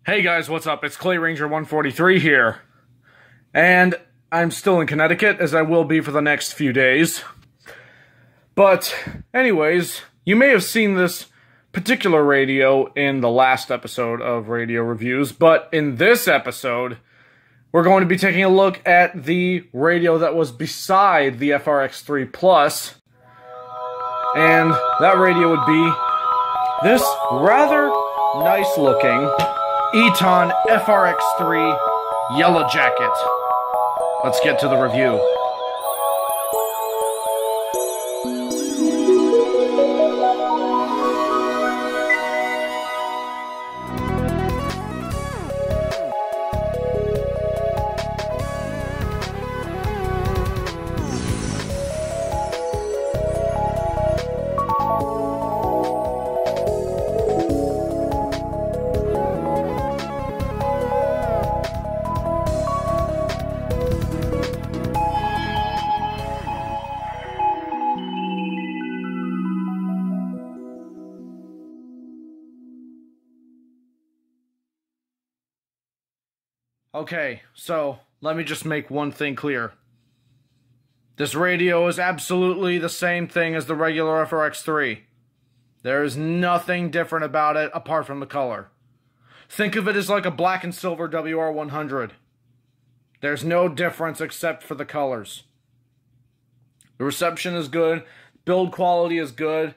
Hey guys, what's up? It's Clay Ranger 143 here. And I'm still in Connecticut, as I will be for the next few days. But, anyways, you may have seen this particular radio in the last episode of Radio Reviews, but in this episode, we're going to be taking a look at the radio that was beside the FRX3 Plus. And that radio would be this rather nice-looking Eton FRX3 Yellow Jacket. Let's get to the review. Okay, so let me just make one thing clear. This radio is absolutely the same thing as the regular FRX3. There is nothing different about it apart from the color. Think of it as like a black and silver WR100. There's no difference except for the colors. The reception is good, build quality is good,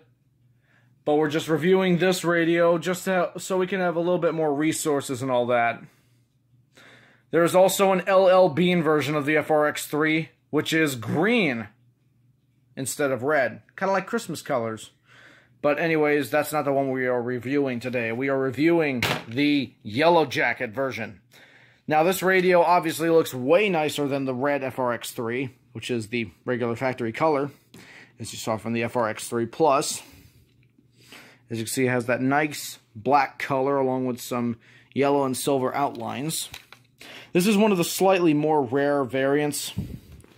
but we're just reviewing this radio just so we can have a little bit more resources and all that. There is also an LL Bean version of the FRX3, which is green instead of red. Kind of like Christmas colors. But anyways, that's not the one we are reviewing today. We are reviewing the Yellow Jacket version. Now, this radio obviously looks way nicer than the red FRX3, which is the regular factory color, as you saw from the FRX3 Plus. As you can see, it has that nice black color along with some yellow and silver outlines. This is one of the slightly more rare variants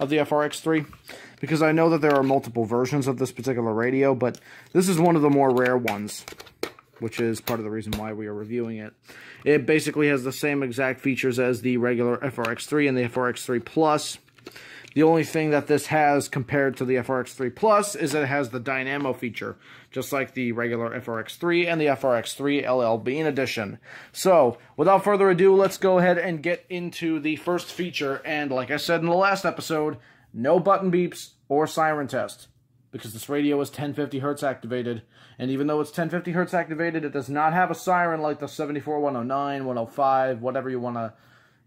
of the FRX3, because I know that there are multiple versions of this particular radio, but this is one of the more rare ones, which is part of the reason why we are reviewing it. It basically has the same exact features as the regular FRX3 and the FRX3 Plus. The only thing that this has compared to the FRX3 Plus is that it has the dynamo feature, just like the regular FRX3 and the FRX3 LL Bean edition. So, without further ado, let's go ahead and get into the first feature. And like I said in the last episode, no button beeps or siren test, because this radio is 1050 Hz activated. And even though it's 1050 Hz activated, it does not have a siren like the 74109, 105, whatever you want to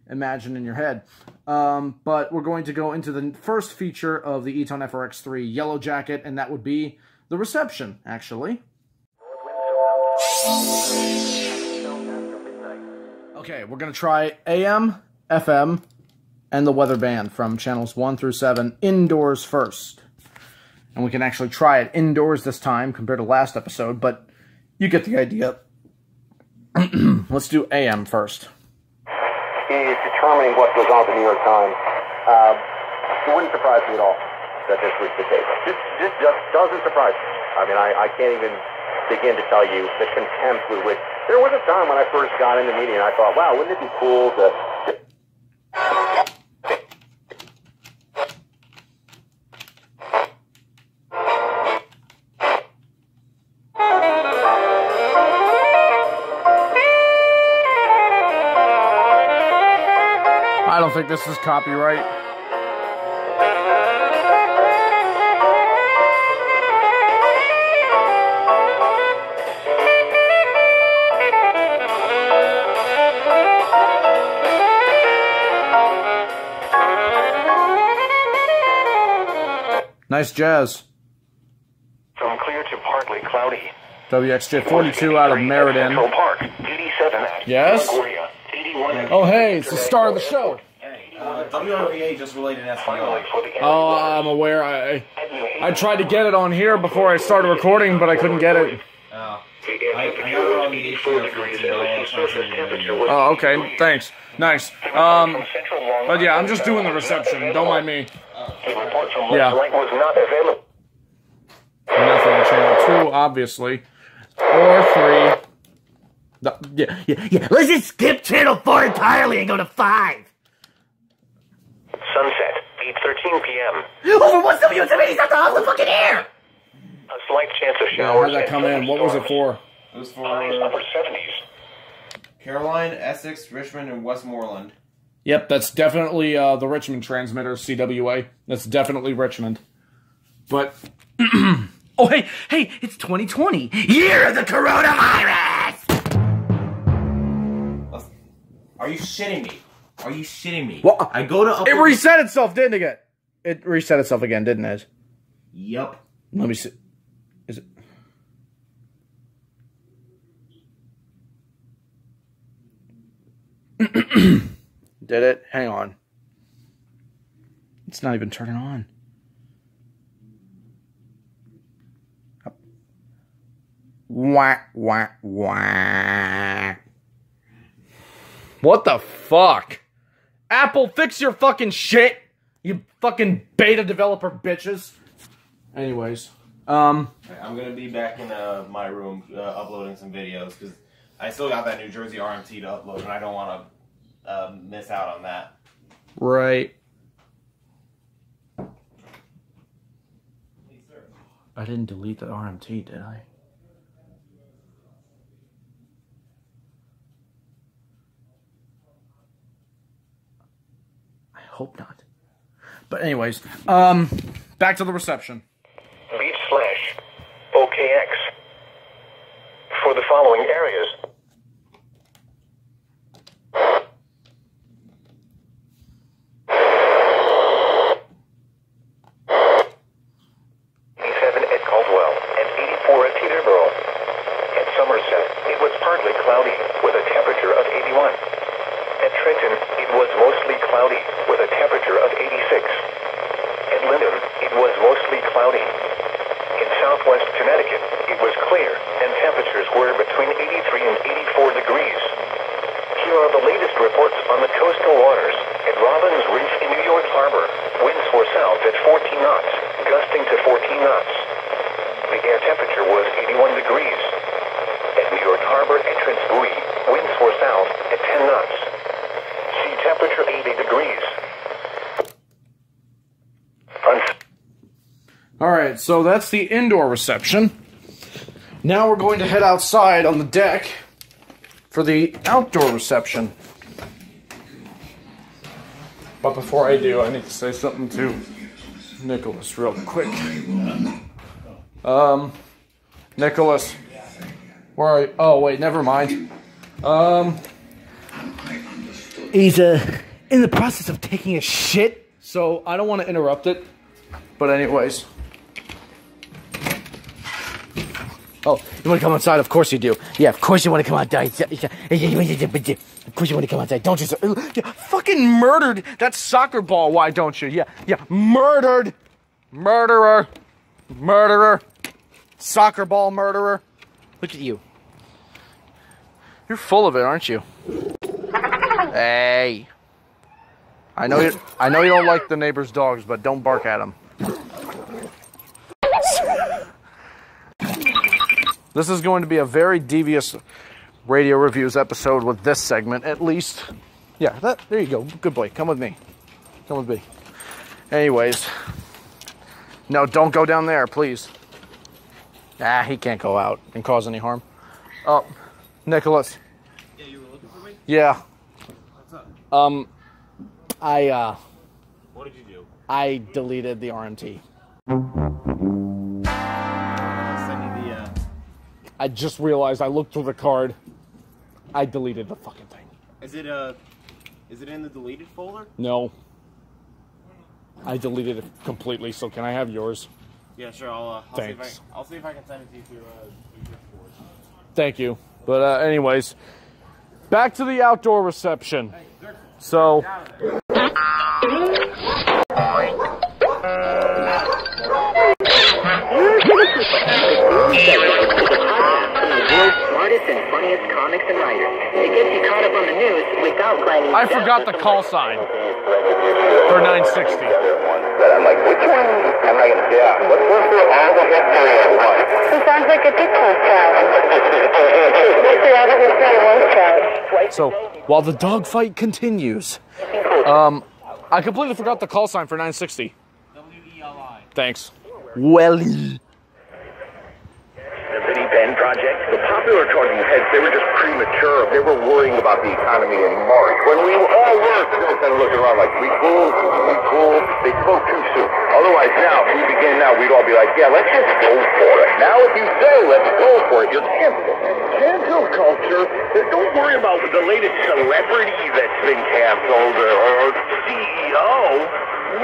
imagine in your head. But we're going to go into the first feature of the Eton FRX3 Yellow Jacket, and that would be the reception, actually. Okay, we're going to try AM, FM, and the weather band from channels 1 through 7 indoors first. And we can actually try it indoors this time compared to last episode, but you get the idea. Let's do AM first. Is determining what goes on at the New York Times. It wouldn't surprise me at all that this was the case. This just doesn't surprise me. I mean, I can't even begin to tell you the contempt with which... There was a time when I first got into media and I thought, wow, wouldn't it be cool to... I don't think this is copyright. Nice jazz. From clear to partly cloudy. WXJ 42 out of Meriden. Central Park, 87. Yes? 81. Oh, hey, it's the star of the show. WRVA just related SPR. Oh, I'm aware. I tried to get it on here before I started recording, but I couldn't get it. I know we're on the Oh, okay. Thanks. Nice. But yeah, I'm just doing the reception. Don't mind me. Yeah. Nothing. Channel 2, obviously. Or 3. Yeah. Let's just skip channel 4 entirely and go to 5. Sunset, 8:13 p.m. Oh, what's the view? Somebody's not off the fucking air! A slight chance of Yeah, showers. how'd that come in? What was it for? It was for Upper 70s. Caroline, Essex, Richmond, and Westmoreland. Yep, that's definitely the Richmond transmitter, CWA. That's definitely Richmond. But... Oh, hey, it's 2020. Year of the coronavirus! Are you shitting me? Are you shitting me? What? I go to... It reset itself, didn't it? It reset itself again, didn't it? Yep. Let me see. Is it... Did it? Hang on. It's not even turning on. Wah, wah, wah. What the fuck? Apple, fix your fucking shit! You fucking beta developer bitches. Anyways, I'm gonna be back in my room uploading some videos because I still got that New Jersey RMT to upload and I don't want to miss out on that. Right. I didn't delete the RMT, did I? I hope not. But anyways, back to the reception. Beach/OKX. For the following areas. Cloudy with a temperature of 81. At Trenton, it was mostly cloudy with a temperature of 86. At Lyndon, it was mostly cloudy. In southwest Connecticut, it was clear and temperatures were between 83 and 84 degrees. Here are the latest reports on the coastal waters. At Robbins Reef in New York Harbor, winds were south at 14 knots, gusting to 14 knots. The air temperature was 81 degrees. At New York Harbor entrance buoy, winds were south at 10 knots. Sea temperature 80 degrees. Alright, so that's the indoor reception. Now we're going to head outside on the deck for the outdoor reception. But before I do, I need to say something to Nicholas real quick. Nicholas. Where are you? Oh, wait, never mind. He's, in the process of taking a shit. So, I don't want to interrupt it. But anyways. Oh, you want to come outside? Of course you do. Yeah, of course you want to come outside. Of course you want to come outside, don't you? Yeah, fucking murdered that soccer ball, why don't you? Yeah, murdered. Murderer. Soccer ball murderer. Look at you. You're full of it, aren't you? Hey. I know you don't like the neighbor's dogs, but don't bark at them. This is going to be a very devious radio reviews episode with this segment, at least. Yeah, there you go. Good boy. Come with me. Anyways. No, don't go down there, please. He can't go out and cause any harm. Oh, Nicholas. Yeah, you were looking for me? Yeah. What's up? What did you do? I deleted the RMT. Send me the, I just realized I looked through the card. I deleted the fucking thing. Is it in the deleted folder? No. I deleted it completely, so can I have yours? Yeah, sure, I'll Thanks. see if I can send it to you through Discord. Thank you. But anyways, back to the outdoor reception. So... Smartest and funniest comics and writers. It gets you caught up on the news without claiming. I forgot the call sign for 960. I'm like, which one? I'm like, yeah. Let's go through all the history at once. He sounds like a dictator. So, while the dogfight continues, I completely forgot the call sign for 960. W-E-L-I. Thanks. Welly. The Vinnie Ben project, the popular talking heads, they were just premature. They were worrying about the economy in March. When we all were still kind of looking around like, we cool. They spoke too soon. Otherwise now, if we begin now, we'd all be like, yeah, let's just go for it. Now if you say, let's go for it, you'll cancel. Cancel culture. Don't worry about the latest celebrity that's been canceled or CEO.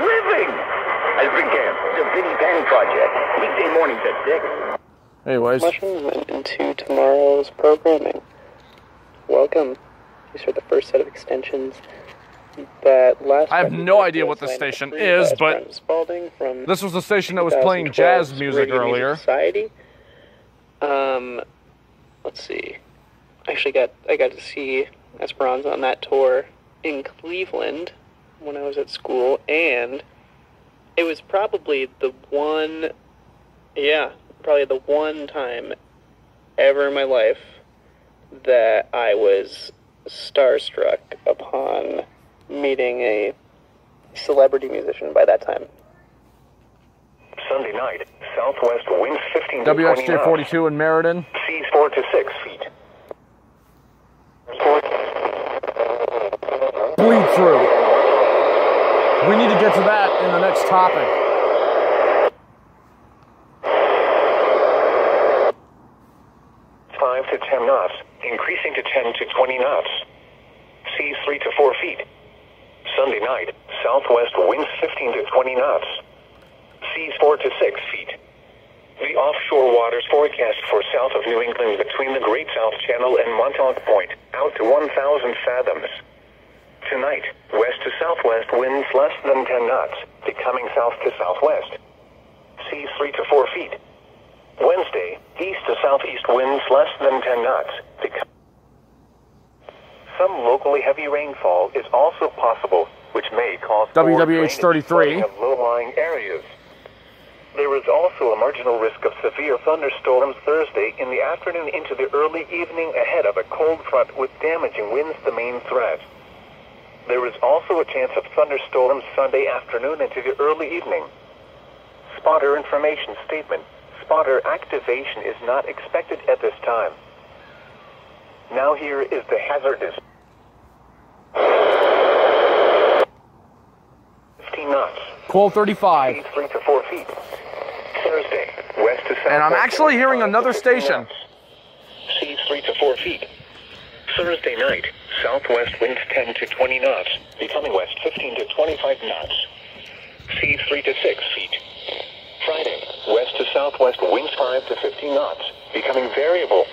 Living has been canceled. The Vinnie Ben project, weekday mornings at 6. Anyways. Much movement into tomorrow's programming. Welcome. These are the first set of extensions that last. I have no idea what this station is, but this was the station that was playing jazz music earlier. Society. Let's see. Actually, I got to see Esperanza on that tour in Cleveland when I was at school, and it was probably the one time ever in my life that I was starstruck upon meeting a celebrity musician by that time. Sunday night, southwest winds 15 to 20 knots. WXJ 42 in Meriden. Seas 4 to 6 feet. Bleed through. We need to get to that in the next topic. To 10 knots, increasing to 10 to 20 knots. Seas 3 to 4 feet. Sunday night, southwest winds 15 to 20 knots. Seas 4 to 6 feet. The offshore waters forecast for south of New England between the Great South Channel and Montauk Point, out to 1,000 fathoms. Tonight, west to southwest winds less than 10 knots, becoming south to southwest. Seas 3 to 4 feet. Wednesday, east to southeast winds less than 10 knots. Some locally heavy rainfall is also possible, which may cause WWH-33 of low-lying areas. There is also a marginal risk of severe thunderstorms Thursday in the afternoon into the early evening ahead of a cold front with damaging winds the main threat. There is also a chance of thunderstorms Sunday afternoon into the early evening. Spotter information statement. Spotter activation is not expected at this time. Now here is the hazardous. 15 knots. Quoll 35. Speed 3 to 4 feet. Thursday, west to south. And I'm actually hearing another station. Seas 3 to 4 feet. Thursday night, southwest winds 10 to 20 knots, becoming west 15 to 25 knots. Seas 3 to 6 feet. Friday, west to southwest winds 5 to 15 knots, becoming variable.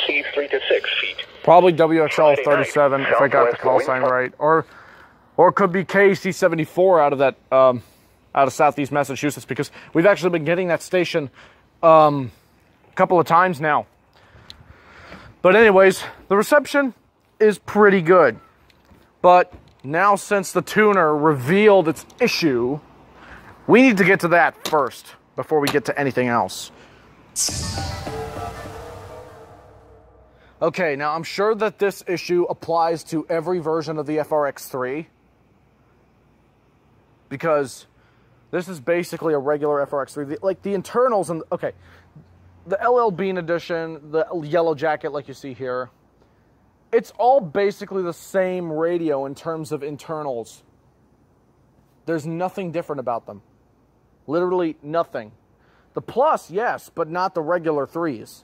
Seas 3 to 6 feet. Probably WXL 37 if I got the call sign right, or it could be KC 74 out of that out of Southeast Massachusetts, because we've actually been getting that station a couple of times now. But anyways, the reception is pretty good. But now, since the tuner revealed its issue, we need to get to that first before we get to anything else. Okay, now I'm sure that this issue applies to every version of the FRX3, because this is basically a regular FRX3. Like the internals and okay, the LL Bean edition, the Yellow Jacket like you see here, it's all basically the same radio in terms of internals. There's nothing different about them. Literally nothing. The Plus, yes, but not the regular 3s.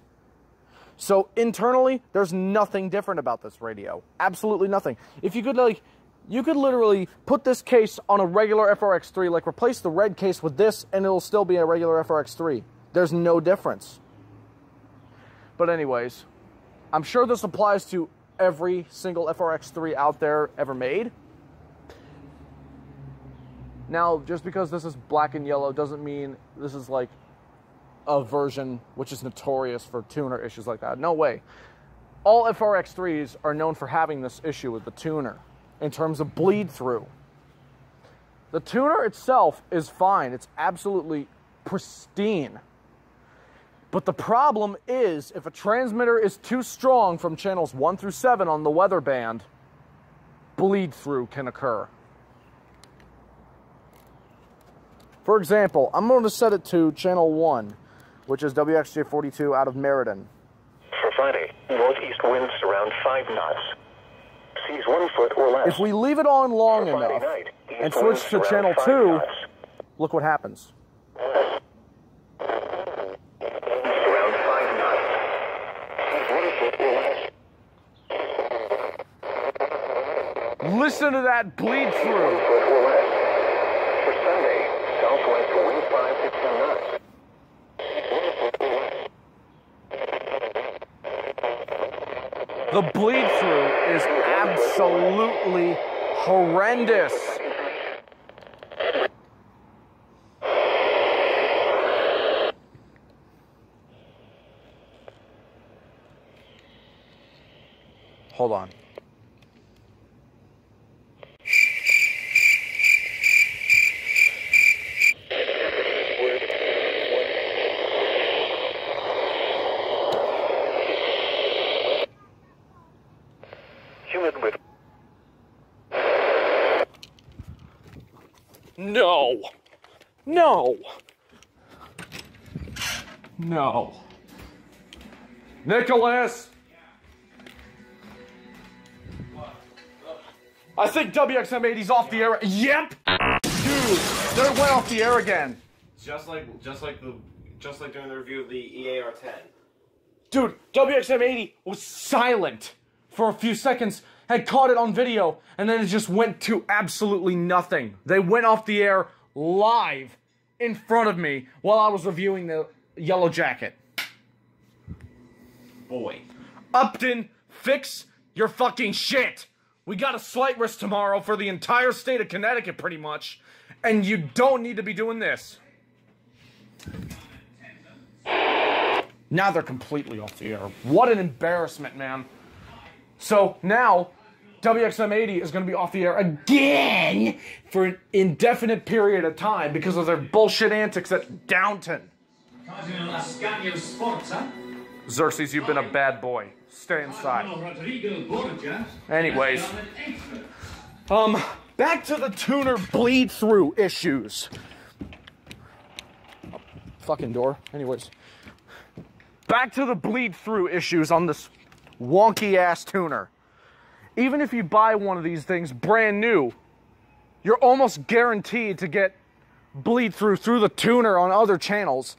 So internally, there's nothing different about this radio. Absolutely nothing. If you could you could literally put this case on a regular FRX3, like replace the red case with this, and it'll still be a regular FRX3. There's no difference. But anyways, I'm sure this applies to every single FRX3 out there ever made. Now, just because this is black and yellow doesn't mean this is like a version which is notorious for tuner issues like that. No way. All FRX3s are known for having this issue with the tuner in terms of bleed through. The tuner itself is fine. It's absolutely pristine. But the problem is, if a transmitter is too strong from channels 1 through 7 on the weather band, bleed through can occur. For example, I'm going to set it to channel 1, which is WXJ42 out of Meriden. For Friday, northeast winds around 5 knots. Seas 1 foot or less. If we leave it on long For Friday enough night, and east switch winds to around channel 5 2, knots. look what happens. Around 5 knots. Seas 1 foot or less. Listen to that bleed through. 1 foot or less. For Sunday, southwest wind 5 to 10 knots. 1 foot or less. The bleed through is absolutely horrendous. Hold on. Humid with No. No. No. Nicholas! I think WXM80's off the air. Yep! Dude, they went off the air again. Just like during the review of the EAR-10. Dude, WXM80 was silent for a few seconds, had caught it on video, and then it just went to absolutely nothing. They went off the air live in front of me while I was reviewing the Yellow Jacket. Boy. Upton, fix your fucking shit. We got a slight risk tomorrow for the entire state of Connecticut, pretty much, and you don't need to be doing this. Now they're completely off the air. What an embarrassment, man. So now, WXM80 is going to be off the air again for an indefinite period of time because of their bullshit antics at Downton. Xerxes, you've been a bad boy. Stay inside. Anyways, back to the tuner bleed-through issues. Oh, fucking door. Anyways, back to the bleed-through issues on this wonky-ass tuner. Even if you buy one of these things brand new, you're almost guaranteed to get bleed-through through the tuner on other channels.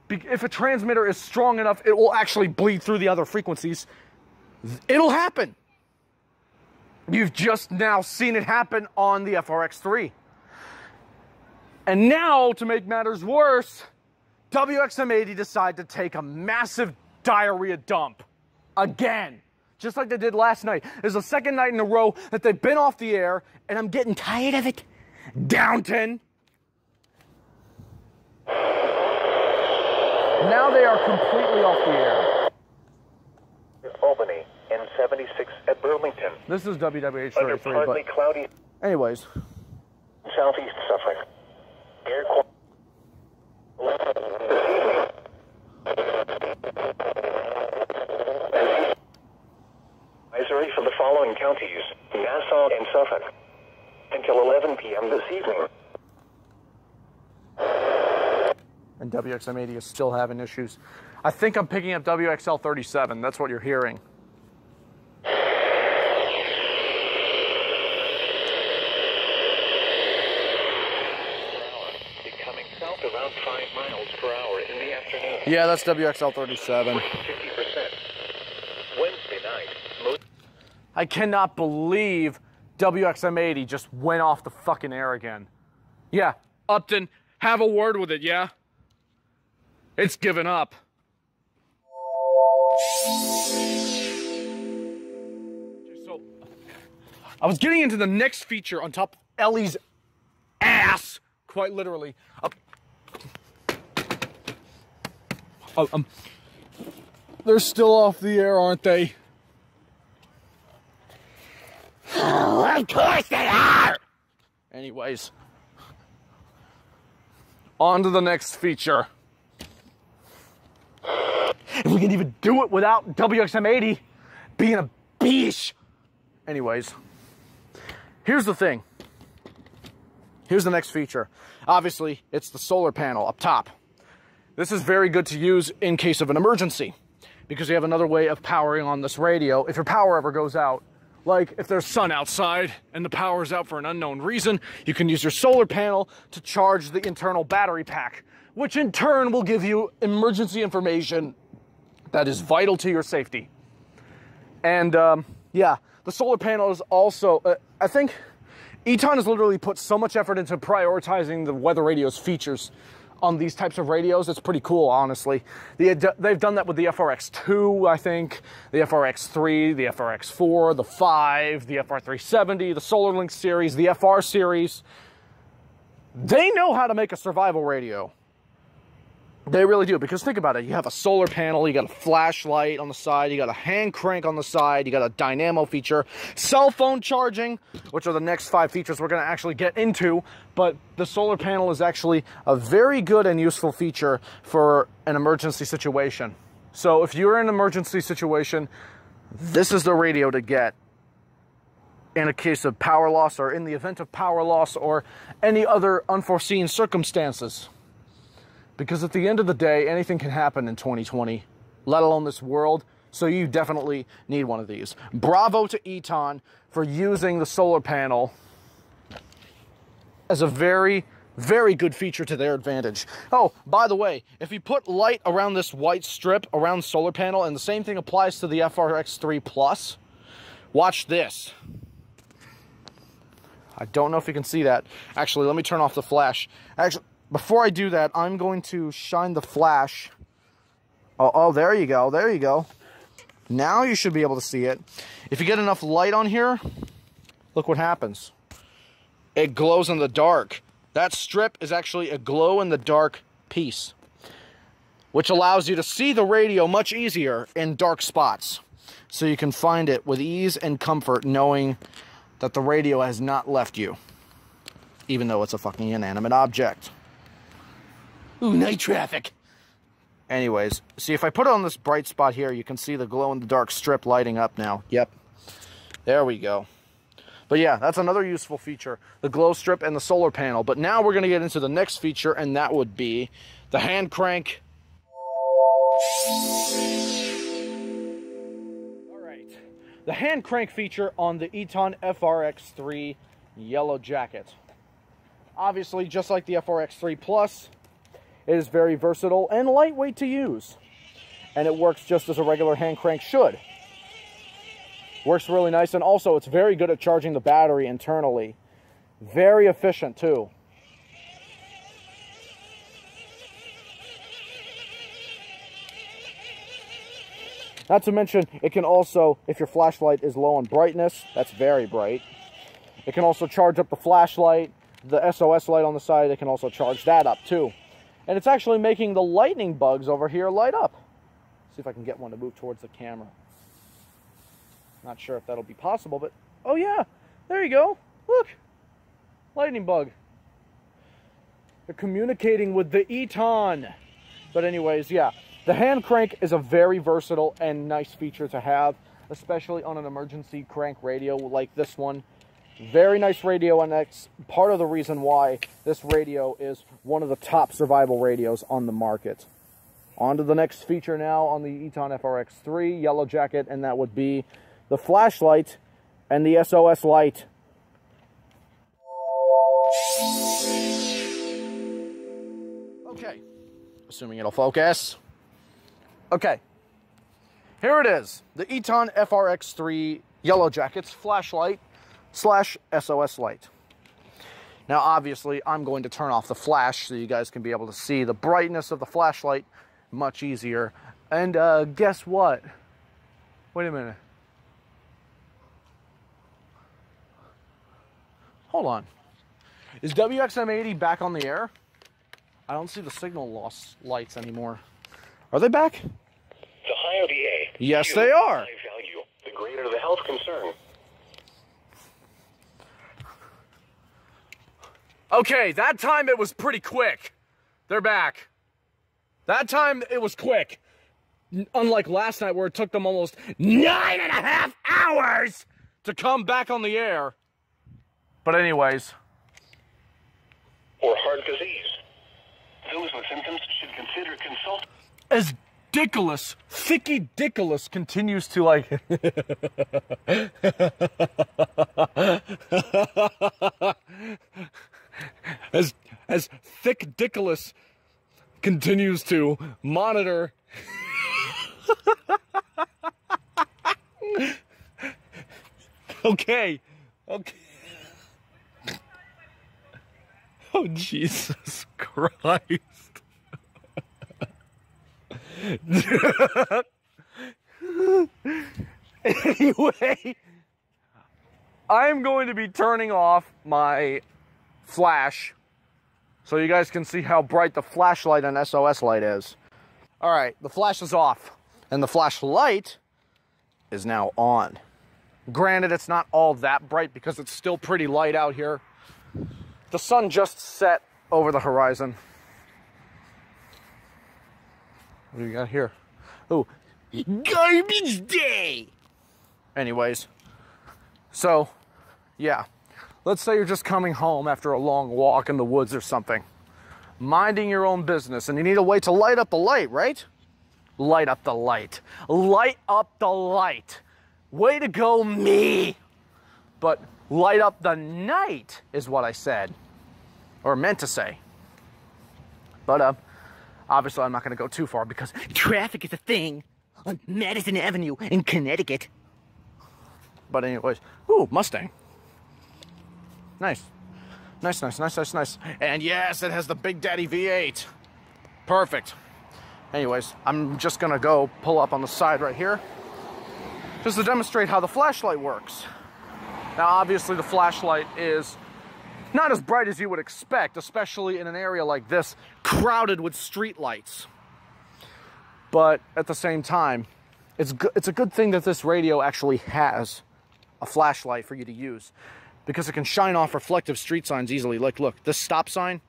If a transmitter is strong enough, it will actually bleed through the other frequencies. It'll happen. You've just now seen it happen on the FRX3. And now, to make matters worse, WXM80 decided to take a massive diarrhea dump. Again. Just like they did last night. It's the second night in a row that they've been off the air, and I'm getting tired of it. Downton. Now they are completely off the air. Albany and 76 at Burlington. This is WWH33, Under partly but cloudy. anyways. Southeast Suffolk. Air quality. Advisory for the following counties: Nassau and Suffolk. Until 11 p.m. this evening. And WXM80 is still having issues. I think I'm picking up WXL37. That's what you're hearing. Becoming south around 5 miles per hour in the afternoon. Yeah, that's WXL37. 50%. Wednesday night. I cannot believe WXM80 just went off the fucking air again. Yeah, Upton, have a word with it, yeah? It's given up. So, I was getting into the next feature on top of Ellie's ass, quite literally. They're still off the air, aren't they? Oh, of course they are! Anyways. On to the next feature. if we can even do it without WXM80 being a beast. Anyways, here's the thing. Here's the next feature. Obviously, it's the solar panel up top. This is very good to use in case of an emergency, because you have another way of powering on this radio if your power ever goes out. Like if there's sun outside and the power is out for an unknown reason, you can use your solar panel to charge the internal battery pack, which in turn will give you emergency information that is vital to your safety. And yeah, the solar panel is also, I think Eton has literally put so much effort into prioritizing the weather radio's features on these types of radios. It's pretty cool, honestly. They've done that with the FRX2, I think, the FRX3, the FRX4, the 5, the FR370, the SolarLink series, the FR series. They know how to make a survival radio. They really do, because think about it. You have a solar panel, you got a flashlight on the side, you got a hand crank on the side, you got a dynamo feature, cell phone charging, which are the next 5 features we're going to actually get into. But the solar panel is actually a very good and useful feature for an emergency situation. So if you're in an emergency situation, this is the radio to get in a case of power loss, or in the event of power loss, or any other unforeseen circumstances. Because at the end of the day, anything can happen in 2020, let alone this world, so you definitely need one of these. Bravo to Eton for using the solar panel as a very, very good feature to their advantage. Oh, by the way, if you put light around this white strip around the solar panel, and the same thing applies to the FRX3 Plus, watch this. I don't know if you can see that. Actually, let me turn off the flash. Actually, before I do that, I'm going to shine the flash. Oh, there you go. There you go. Now you should be able to see it. If you get enough light on here, look what happens. It glows in the dark. That strip is actually a glow-in-the-dark piece, which allows you to see the radio much easier in dark spots. So you can find it with ease and comfort, knowing that the radio has not left you, even though it's a fucking inanimate object. Ooh, night traffic. Anyways, see, if I put it on this bright spot here, you can see the glow-in-the-dark strip lighting up now. Yep. There we go. But yeah, that's another useful feature, the glow strip and the solar panel. But now we're going to get into the next feature, and that would be the hand crank. All right. The hand crank feature on the Eton FRX3 Yellow Jacket. Obviously, just like the FRX3 Plus, it is very versatile and lightweight to use. And it works just as a regular hand crank should. Works really nice, and also it's very good at charging the battery internally. Very efficient too. Not to mention, it can also, if your flashlight is low on brightness, that's very bright. It can also charge up the flashlight, the S.O.S light on the side, it can also charge that up too. And it's actually making the lightning bugs over here light up. See if I can get one to move towards the camera. Not sure if that'll be possible, but oh yeah, there you go. Look, lightning bug. They're communicating with the Eton. But anyways, yeah, the hand crank is a very versatile and nice feature to have, especially on an emergency crank radio like this one. Very nice radio, and that's part of the reason why this radio is one of the top survival radios on the market. On to the next feature now on the Eton FRX3 Yellow Jacket, and that would be the flashlight and the S.O.S light. Okay, assuming it'll focus. Okay, here it is, the Eton FRX3 Yellow Jacket's flashlight / S.O.S light. Now obviously I'm going to turn off the flash so you guys can be able to see the brightness of the flashlight much easier. And guess what? Wait a minute. Hold on. Is WXM80 back on the air? I don't see the signal loss lights anymore. Are they back? The higher the A, yes, they are. high value, the greater the health concern. Okay, that time it was pretty quick. They're back. That time it was quick. unlike last night where it took them almost 9.5 hours to come back on the air. But anyways. Or heart disease. Those with symptoms should consider consulting. As Thicky Dickolas continues to like as Thick Dickolas continues to monitor okay. Oh, Jesus Christ. Anyway, I'm going to be turning off my flash so you guys can see how bright the flashlight and S.O.S. light is. All right, the flash is off and the flashlight is now on. Granted, it's not all that bright because it's still pretty light out here. The sun just set over the horizon. What do you got here? Oh, garbage day! Anyways, so, yeah. Let's say you're just coming home after a long walk in the woods or something. Minding your own business, and you need a way to light up the light, right? Light up the light. Light up the light. Way to go, me! But light up the night is what I said. Or meant to say. But, obviously I'm not going to go too far because traffic is a thing on Madison Avenue in Connecticut. But anyways, ooh, Mustang. Nice. Nice. And yes, it has the Big Daddy V8. Perfect. Anyways, I'm just going to go pull up on the side right here just to demonstrate how the flashlight works. Now, obviously, the flashlight is not as bright as you would expect, especially in an area like this, crowded with street lights. But at the same time, it's a good thing that this radio actually has a flashlight for you to use, because it can shine off reflective street signs easily. Like, look, this stop sign,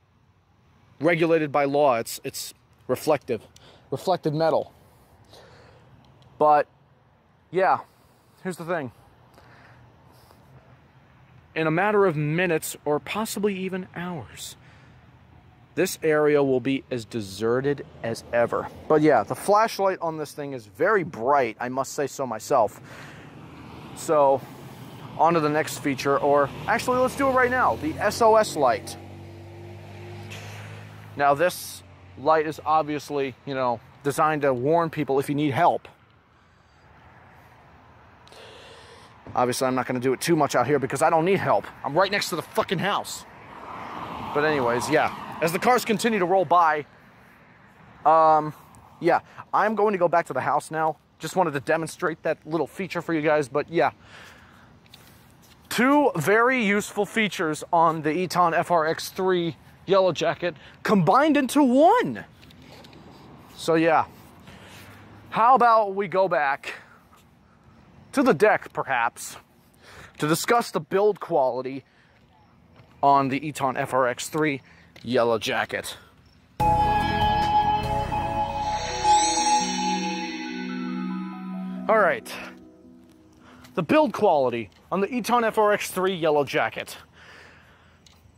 regulated by law, it's reflective metal. But, yeah, here's the thing. In a matter of minutes, or possibly even hours, this area will be as deserted as ever. But yeah, the flashlight on this thing is very bright, I must say so myself. So, on to the next feature, or actually, let's do it right now. The S.O.S. light. Now, this light is obviously, designed to warn people if you need help. Obviously, I'm not going to do it too much out here because I don't need help. I'm right next to the fucking house. But anyways, yeah. As the cars continue to roll by, yeah, I'm going to go back to the house now. Just wanted to demonstrate that little feature for you guys, but yeah. Two very useful features on the Eton FRX3 Yellow Jacket combined into one. So yeah, how about we go back to the deck, perhaps, to discuss the build quality on the Eton FRX3 Yellow Jacket. All right, the build quality on the Eton FRX3 Yellow Jacket.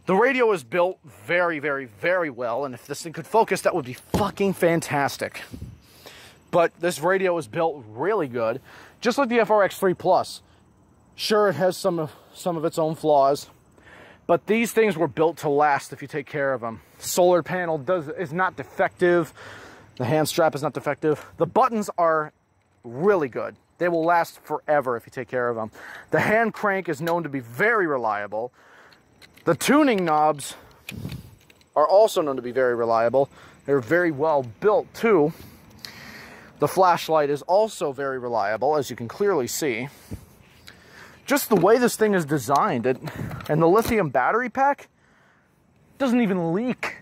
The radio is built very, very, very well, and if this thing could focus, that would be fucking fantastic. But this radio is built really good, just like the FRX3 Plus. Sure, it has some of its own flaws, but these things were built to last if you take care of them. Solar panel is not defective. The hand strap is not defective. The buttons are really good. They will last forever if you take care of them. The hand crank is known to be very reliable. The tuning knobs are also known to be very reliable. They're very well built too. The flashlight is also very reliable, as you can clearly see. Just the way this thing is designed, and the lithium battery pack doesn't even leak.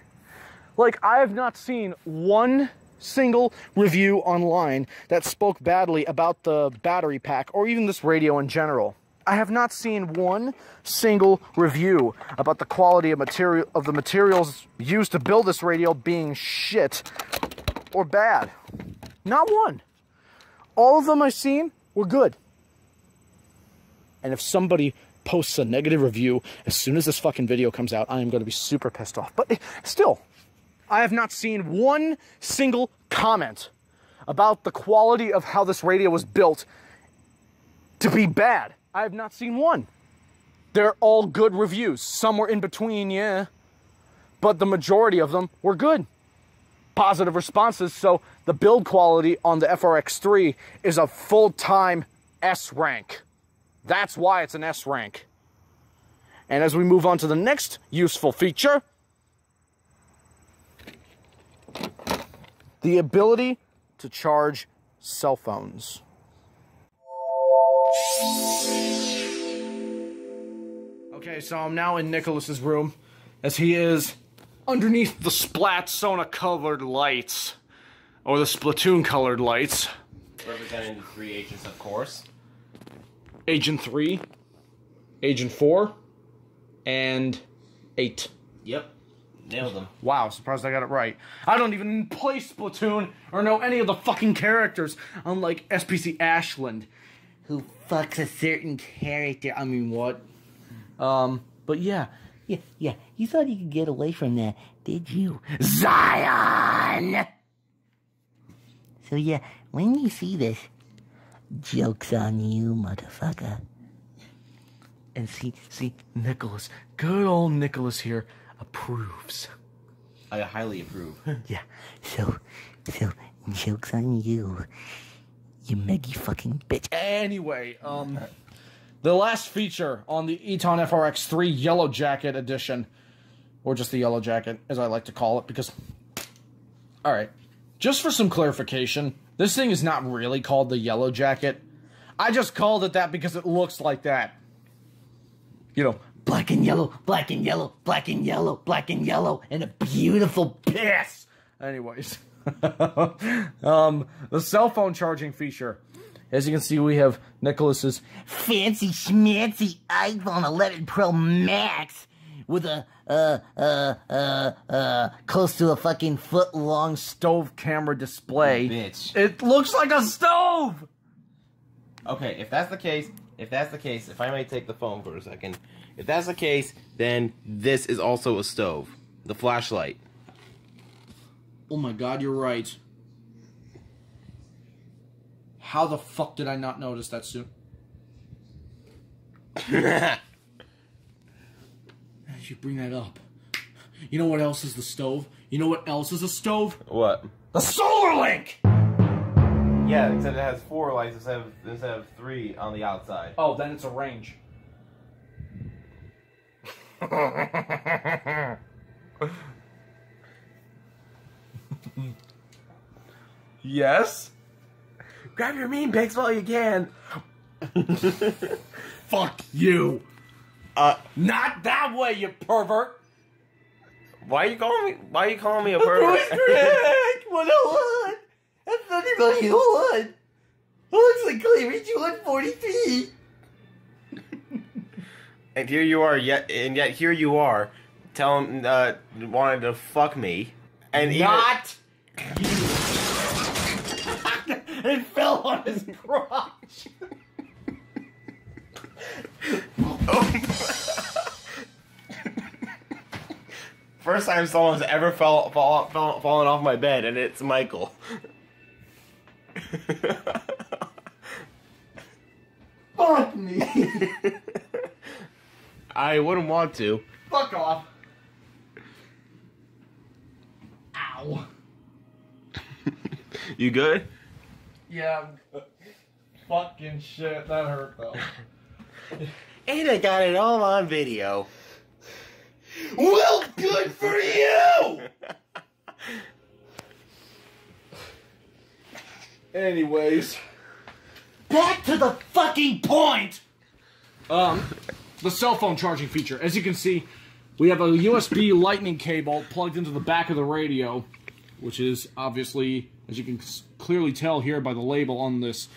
Like, I have not seen one single review online that spoke badly about the battery pack or even this radio in general. I have not seen one single review about the quality of the materials used to build this radio being shit or bad. Not one. all of them I've seen were good. And if somebody posts a negative review as soon as this fucking video comes out, I am going to be super pissed off. But still, I have not seen one single comment about the quality of how this radio was built to be bad. I have not seen one. They're all good reviews. Some were in between, yeah. But the majority of them were good. Positive responses, so the build quality on the FRX3 is a full-time S rank. That's why it's an S rank. And as we move on to the next useful feature, the ability to charge cell phones. Okay, so I'm now in Nicholas's room, as he is underneath the Splatsona-colored lights, or the Splatoon-colored lights. Representing the 3 agents, of course. Agent 3, Agent 4, and 8. Yep. Nailed them. Wow, surprised I got it right. I don't even play Splatoon or know any of the fucking characters, unlike SPC Ashland, who fucks a certain character. I mean, what? But yeah. Yeah, you thought you could get away from that, did you? Zion! So yeah, when you see this, joke's on you, motherfucker. And see, Nicholas, good old Nicholas here, approves. I highly approve. Yeah, so, joke's on you, you Meggy fucking bitch. Anyway, the last feature on the Eton FRX3 Yellow Jacket edition, or just the Yellow Jacket, as I like to call it, because... Alright, just for some clarification, this thing is not really called the Yellow Jacket. I just called it that because it looks like that. You know, Black and yellow, black and yellow, black and yellow, black and yellow, and a beautiful piss. Anyways. The cell phone charging feature. As you can see, we have Nicholas's fancy schmancy iPhone 11 Pro Max with a close to a fucking foot-long stove camera display. Bitch. It looks like a stove! Okay, if that's the case, if I may take the phone for a second, if that's the case, then this is also a stove. The flashlight. Oh my god, you're right. How the fuck did I not notice that soon? I should bring that up. You know what else is the stove? You know what else is a stove? What? The solar link! Yeah, except it has 4 lights instead of 3 on the outside. Oh, then it's a range. Yes? Grab your mean pics while you can. Fuck you. Not that way, you pervert. Why are you calling me a pervert? 101. That's not even 101. It looks like cleavage 143. And here you are, yet here you are, telling wanted to fuck me, and not you. It fell on his crotch. First time someone's ever fallen off my bed, and it's Michael. Fuck me. I wouldn't want to. Fuck off. Ow. You good? Yeah. Fucking shit. That hurt though. And I got it all on video. Well, good for you! Anyways. Back to the fucking point! The cell phone charging feature. As you can see, we have a USB lightning cable plugged into the back of the radio, which is obviously, as you can clearly tell here by the label on this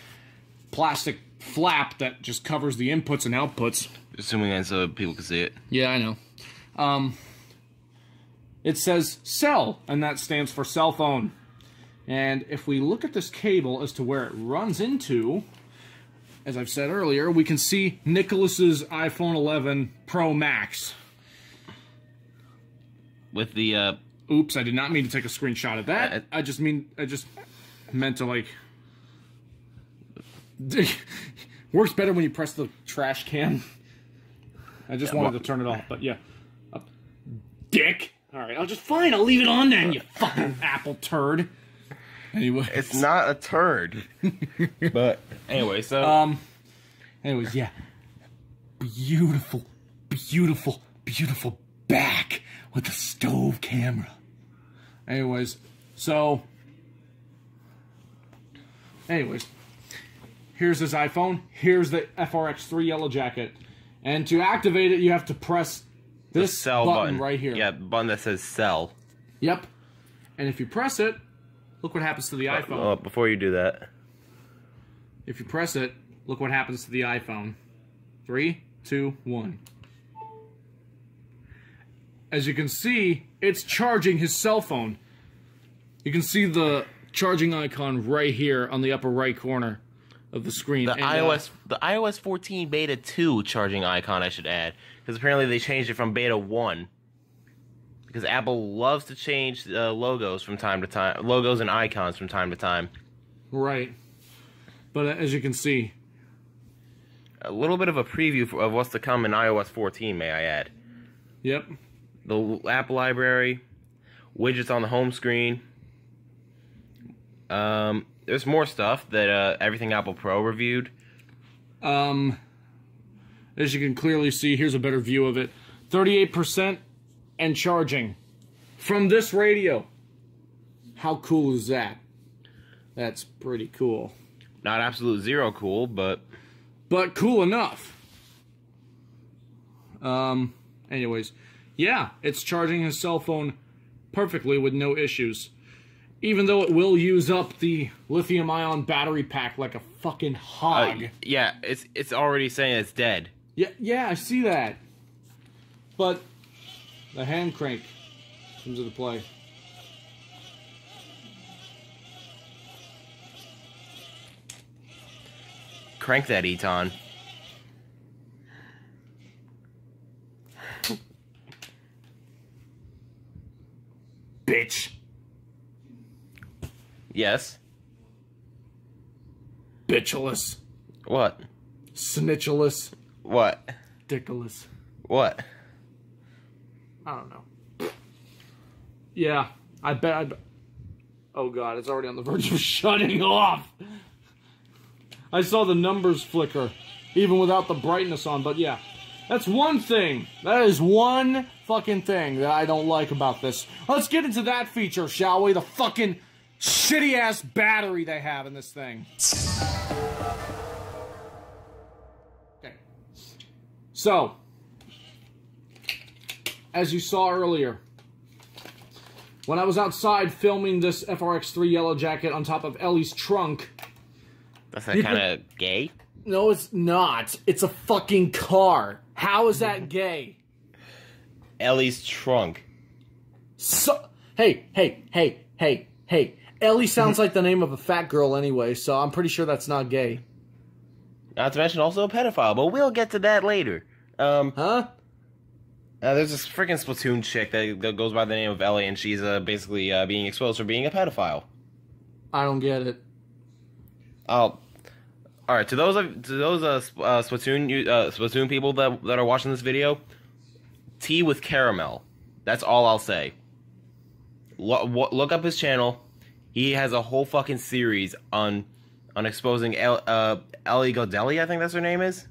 plastic flap that just covers the inputs and outputs. Assuming that so people can see it. Yeah, I know. It says cell, and that stands for cell phone. And if we look at this cable as to where it runs into, as I've said earlier, we can see Nicholas's iPhone 11 Pro Max. With the, Oops, I did not mean to take a screenshot of that. I just meant to, like... Works better when you press the trash can. I just wanted to turn it off, but yeah. Dick! Alright, I'll leave it on then, you fucking apple turd. Anyway. It's not a turd. But, anyway, so... Anyways, yeah. Beautiful, beautiful, beautiful back with the stove camera. Anyways, so... Anyways. Here's his iPhone. Here's the FRX3 Yellow Jacket. And to activate it, you have to press this sell button right here. Yeah, button that says sell. Yep. And if you press it, look what happens to the iPhone. Oh, before you do that. If you press it, look what happens to the iPhone. 3, 2, 1. As you can see, it's charging his cell phone. You can see the charging icon right here on the upper right corner of the screen. The iOS 14 Beta 2 charging icon, I should add. Because apparently they changed it from Beta 1. Because Apple loves to change logos from time to time. Logos and icons from time to time. Right. But as you can see... A little bit of a preview of what's to come in iOS 14, may I add. Yep. The app library. Widgets on the home screen. There's more stuff that Everything Apple Pro reviewed. As you can clearly see, here's a better view of it. 38% and charging from this radio. How cool is that? That's pretty cool. Not absolute zero cool, but cool enough. Anyways, yeah, it's charging his cell phone perfectly with no issues. Even though it will use up the lithium-ion battery pack like a fucking hog. Yeah, it's already saying it's dead. Yeah, I see that. But the hand crank comes into play. Crank that, Eton. Bitch. Yes. Bitchless. What? Snitchless. What? Dickless. What? I don't know. Yeah, I bet. Oh god, it's already on the verge of shutting off. I saw the numbers flicker, even without the brightness on, but yeah. That's one thing. That is one fucking thing that I don't like about this. Let's get into that feature, shall we? The fucking shitty-ass battery they have in this thing. Okay. So, as you saw earlier, when I was outside filming this FRX3 Yellow Jacket on top of Ellie's trunk... That's kind of gay? No, it's not. It's a fucking car. How is that gay? Ellie's trunk. So, hey. Ellie sounds like the name of a fat girl anyway, so I'm pretty sure that's not gay. Not to mention also a pedophile, but we'll get to that later. Huh? There's this freaking Splatoon chick that goes by the name of Ellie, and she's basically being exposed for being a pedophile. I don't get it. All right, to those Splatoon people that are watching this video, tea with caramel. That's all I'll say. Look up his channel. He has a whole fucking series on exposing Ellie Godelli, I think that's her name is.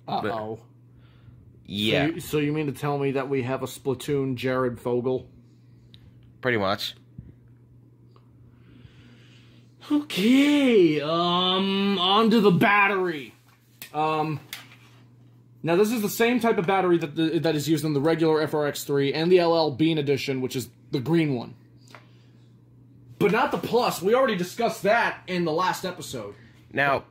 Uh-oh. Yeah. So you mean to tell me that we have a Splatoon Jared Fogle? Pretty much. Okay, on to the battery. Now this is the same type of battery that is used in the regular FRX3 and the LL Bean edition, which is the green one. But not the Plus. We already discussed that in the last episode. Now,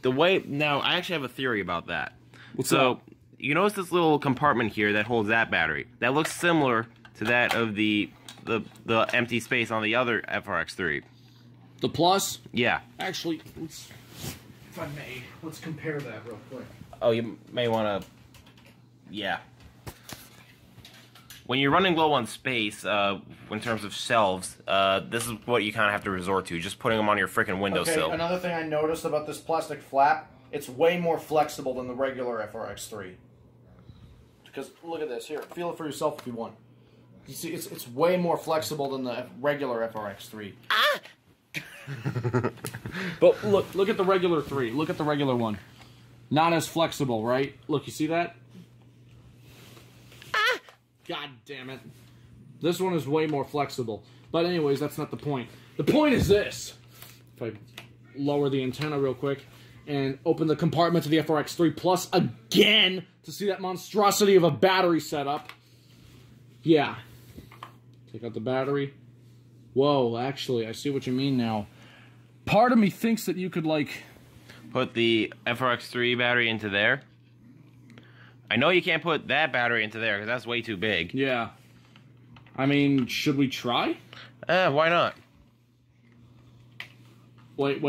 I actually have a theory about that. What's up? You notice this little compartment here that holds that battery. That looks similar to that of the empty space on the other FRX3. The Plus? Yeah. Actually, if I may, let's compare that real quick. Oh, you may want to... Yeah. When you're running low on space, in terms of shelves, this is what you kind of have to resort to. Just putting them on your freaking windowsill. Okay, another thing I noticed about this plastic flap, it's way more flexible than the regular FRX3. Because, look at this. Here, feel it for yourself if you want. You see, it's way more flexible than the regular FRX3. Ah! But look at the regular 3. Look at the regular one. Not as flexible, right? Look, you see that? Ah! God damn it. This one is way more flexible. But anyways, that's not the point. The point is this. If I lower the antenna real quick and open the compartment to the FRX3 Plus again to see that monstrosity of a battery setup. Yeah. Take out the battery. Whoa, actually, I see what you mean now. Part of me thinks that you could, like... Put the FRX3 battery into there. I know you can't put that battery into there, because that's way too big. Yeah. I mean, should we try? Why not? Wait.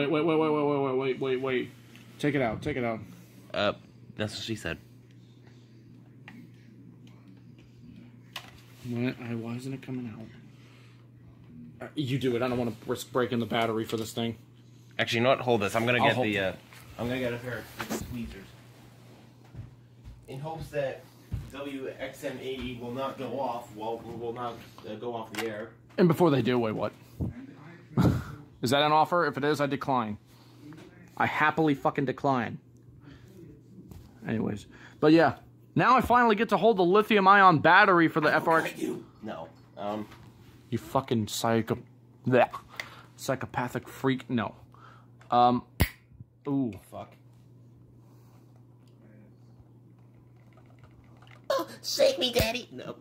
Take it out, take it out. That's what she said. Why isn't it coming out? You do it. I don't want to risk breaking the battery for this thing. Actually, you know what? Hold this. I'm gonna get I'm gonna get a pair of tweezers. In hopes that WXM80 will not go off. Will not go off the air. And before they do, wait, what? Is that an offer? If it is, I decline. I happily fucking decline. Anyways, but yeah, now I finally get to hold the lithium-ion battery for the FRX. No. You fucking psychopathic freak. No. Ooh. Fuck. Oh, shake me, daddy. No.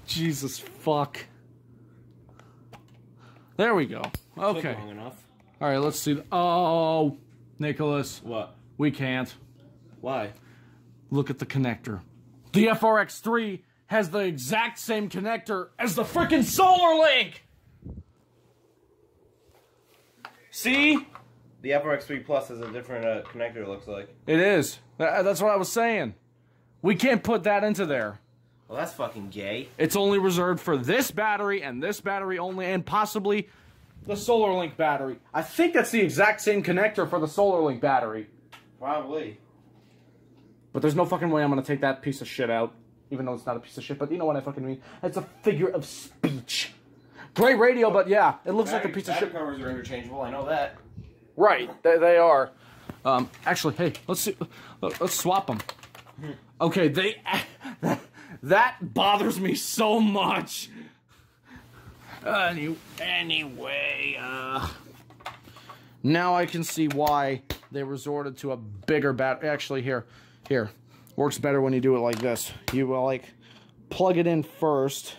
Jesus fuck. There we go. Okay. Long enough. All right, let's see. Oh, Nicholas. What? We can't. Why? Look at the connector. The FRX3 has the exact same connector as the frickin' Solar Link! See? The FRX3 Plus has a different connector, it looks like. It is. That's what I was saying. We can't put that into there. Well, that's fucking gay. It's only reserved for this battery and this battery only, and possibly the Solar Link battery. I think that's the exact same connector for the Solar Link battery. Probably. But there's no fucking way I'm gonna take that piece of shit out. Even though it's not a piece of shit, but you know what I fucking mean. It's a figure of speech. Great radio, but yeah, it looks like a piece of shit. Battery covers are interchangeable, I know that. Right, they are. Actually, hey, let's see. Let's swap them. Okay, that bothers me so much. Anyway, now I can see why they resorted to a bigger battery. Actually, here. Works better when you do it like this. You will, like, plug it in first,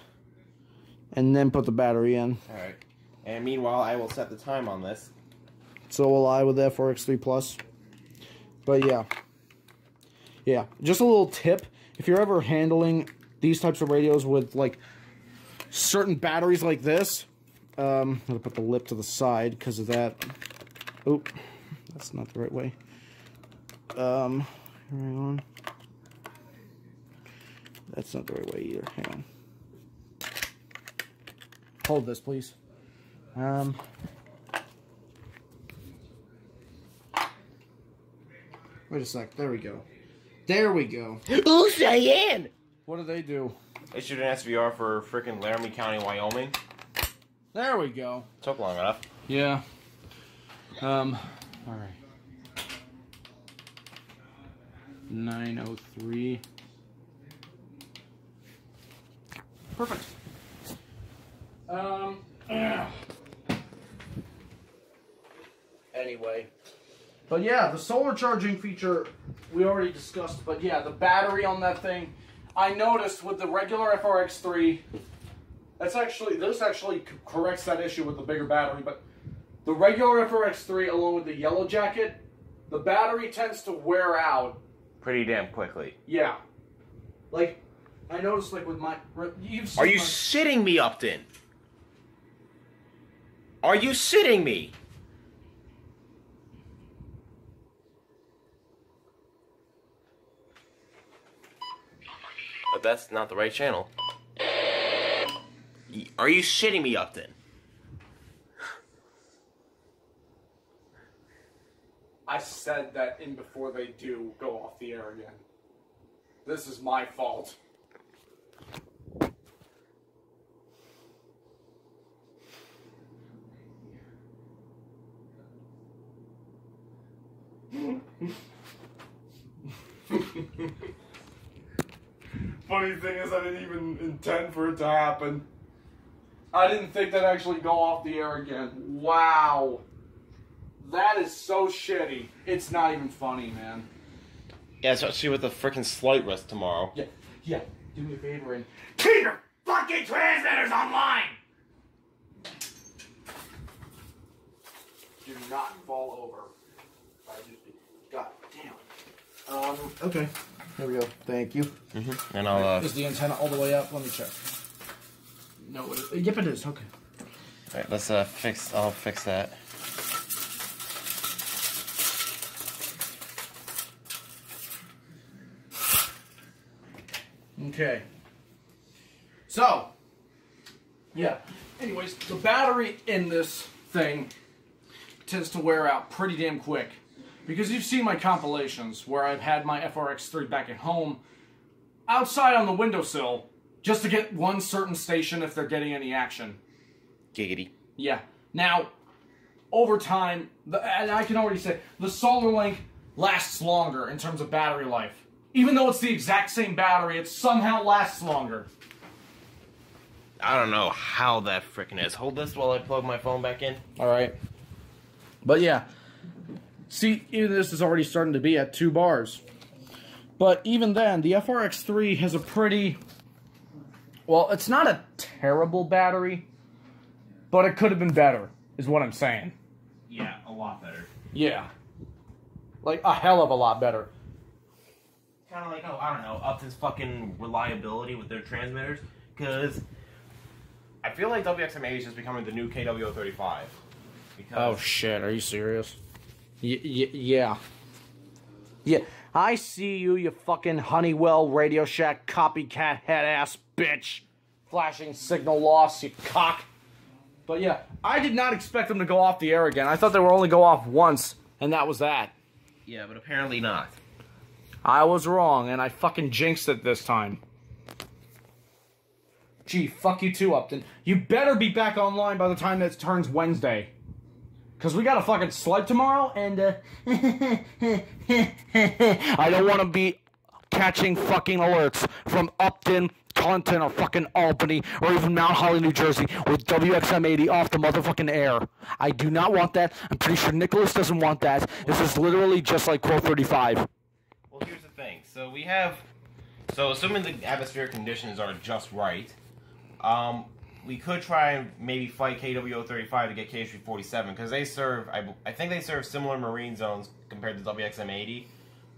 and then put the battery in. Alright. And meanwhile, I will set the time on this. So will I with the FRX3 Plus. But yeah. Yeah. Just a little tip. If you're ever handling these types of radios with, like, certain batteries like this, I'm going to put the lip to the side because of that. Oop. That's not the right way. Hang on. That's not the right way either. Hang on. Hold this, please. Wait a sec. There we go. There we go. Ooh, Cheyenne! What do they do? Issued an SVR for frickin' Laramie County, Wyoming. There we go. Took long enough. Yeah. Alright. 903. Perfect. Anyway. But yeah, the solar charging feature we already discussed, but yeah, the battery on that thing, I noticed with the regular FRX3, this actually corrects that issue with the bigger battery, but the regular FRX3 along with the Yellow Jacket, the battery tends to wear out Pretty damn quickly. Yeah. Like, I noticed, like, with my... You've Are you shitting me, Upton? Are you shitting me? But that's not the right channel. Are you shitting me, Upton? I said that in before they do go off the air again. This is my fault. Funny thing is, I didn't even intend for it to happen. I didn't think that'd actually go off the air again. Wow. That is so shitty. It's not even funny, man. Yeah, especially with the freaking slight risk tomorrow. Yeah. Do me a favor and keep your fucking transmitters online! Do not fall over. God damn. Okay. Here we go. Thank you. Mm-hmm. And I'll, Is the antenna all the way up? Let me check. No, it is. Yep, it is. Okay. Alright, let's I'll fix that. Okay. So, yeah. Anyways, the battery in this thing tends to wear out pretty damn quick. Because you've seen my compilations where I've had my FRX3 back at home outside on the windowsill just to get one certain station if they're getting any action. Giggity. Yeah. Now, over time, and I can already say, the Solar Link lasts longer in terms of battery life. Even though it's the exact same battery, it somehow lasts longer. I don't know how that frickin' is. Hold this while I plug my phone back in. Alright. But yeah. See, even this is already starting to be at 2 bars. But even then, the FRX3 has a pretty... Well, it's not a terrible battery, but it could have been better, is what I'm saying. Yeah, a lot better. Yeah. Like, a hell of a lot better. Kind of like, I don't know, Upton's fucking reliability with their transmitters, because I feel like WXM80 is just becoming the new KW035. Because Oh, shit. Are you serious? Yeah. Yeah. I see you, you fucking Honeywell Radio Shack copycat head-ass bitch. Flashing signal loss, you cock. But yeah, I did not expect them to go off the air again. I thought they would only go off once, and that was that. Yeah, but apparently not. I was wrong, and I fucking jinxed it this time. Gee, fuck you too, Upton. You better be back online by the time it turns Wednesday. Because we got a fucking sled tomorrow, and, I don't want to be catching fucking alerts from Upton, Taunton, or fucking Albany, or even Mount Holly, New Jersey, with WXM80 off the motherfucking air. I do not want that. I'm pretty sure Nicholas doesn't want that. This is literally just like Quote 35. Well, here's the thing. So assuming the atmospheric conditions are just right, we could try and maybe fight KW035 to get KH347, because they serve, I think they serve similar marine zones compared to WXM80,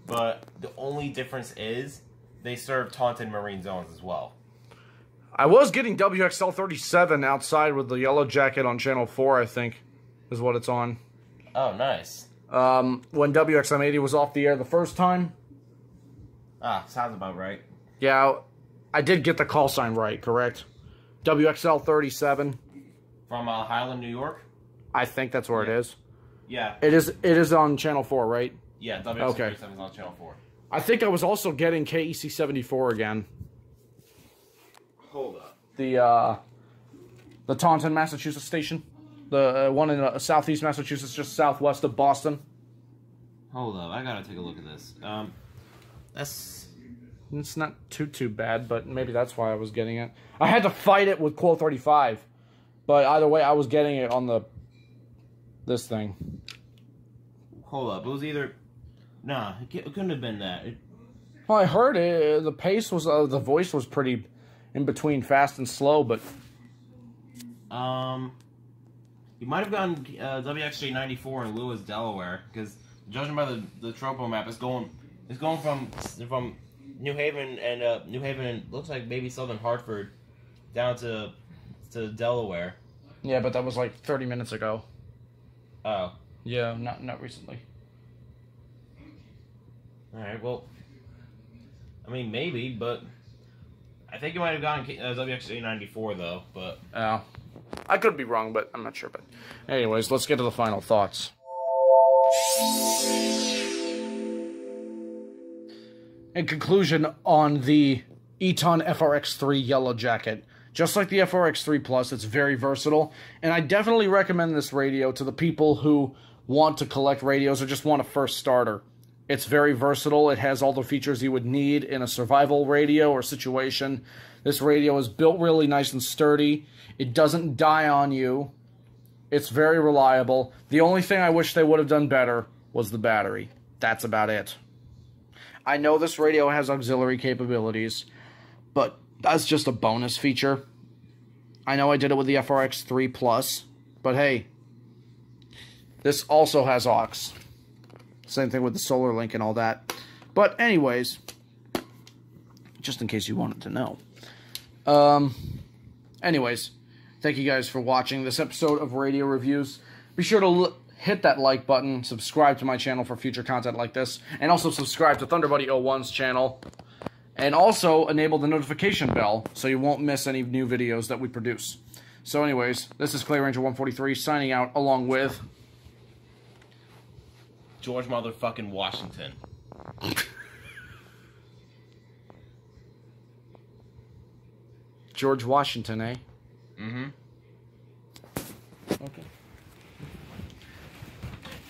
but the only difference is they serve Taunton marine zones as well. I was getting WXL37 outside with the Yellow Jacket on Channel 4, I think, is what it's on. Oh, nice. When WXM80 was off the air the first time. Ah, sounds about right. Yeah, I did get the call sign right, correct? WXL37. From Highland, New York? I think that's where it is. Yeah. It is on Channel 4, right? Yeah, WXL37 is on Channel 4. I think I was also getting KEC74 again. Hold up. The Taunton, Massachusetts station. The one in southeast Massachusetts, just southwest of Boston. Hold up, I gotta take a look at this. It's not too bad, but maybe that's why I was getting it. I had to fight it with Quote 35, but either way, I was getting it on this thing. Hold up, it was either... Nah, it couldn't have been that. Well, I heard it. The pace was, the voice was pretty in between fast and slow, but... You might have gotten WXJ94 in Lewis, Delaware, because judging by the tropo map, it's going from New Haven and looks like maybe Southern Hartford down to Delaware. Yeah, but that was like 30 minutes ago. Oh. Yeah, not recently. Alright, well, I mean, maybe, but I think it might have gone WXA 94 though, but... I could be wrong, but I'm not sure. But anyways, let's get to the final thoughts. In conclusion, on the Eton FRX3 Yellow Jacket, just like the FRX3 Plus, it's very versatile, and I definitely recommend this radio to the people who want to collect radios or just want a first starter. It's very versatile. It has all the features you would need in a survival radio or situation. This radio is built really nice and sturdy. It doesn't die on you. It's very reliable. The only thing I wish they would have done better was the battery. That's about it. I know this radio has auxiliary capabilities, but that's just a bonus feature. I know I did it with the FRX3 Plus, but hey, this also has aux. Same thing with the Solar Link and all that. But anyways, just in case you wanted to know. Anyways, thank you guys for watching this episode of Radio Reviews. Be sure to hit that like button, subscribe to my channel for future content like this, and also subscribe to ThunderBuddy01's channel. And also enable the notification bell so you won't miss any new videos that we produce. So anyways, this is Clay Ranger 143 signing out along with... George motherfucking Washington. George Washington, eh? Mm-hmm. Okay.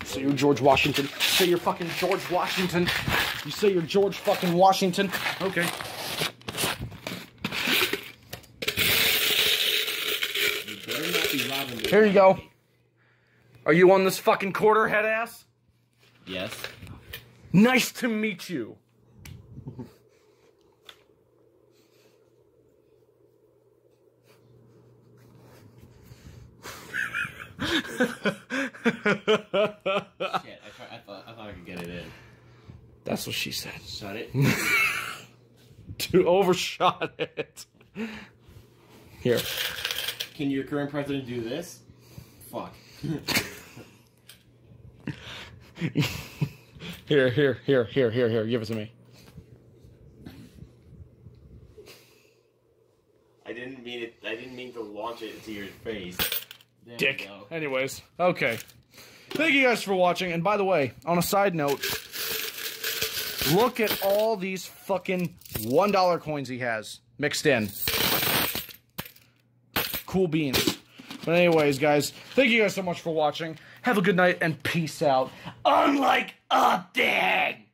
So you're George Washington. Say you're fucking George Washington. You say you're George fucking Washington. Okay. You better not be robbing me. Here you go. Are you on this fucking quarter, head ass? Yes. Nice to meet you. Shit, I thought I could get it in. That's what she said. Shut it. To overshot it. Here. Can your current president do this? Fuck. Here. Give it to me. I didn't mean to launch it into your face. There Dick. Anyways, okay. Thank you guys for watching. And by the way, on a side note, look at all these fucking $1 coins he has mixed in. Cool beans. But anyways, guys, thank you guys so much for watching. Have a good night and peace out. Unlike a thing!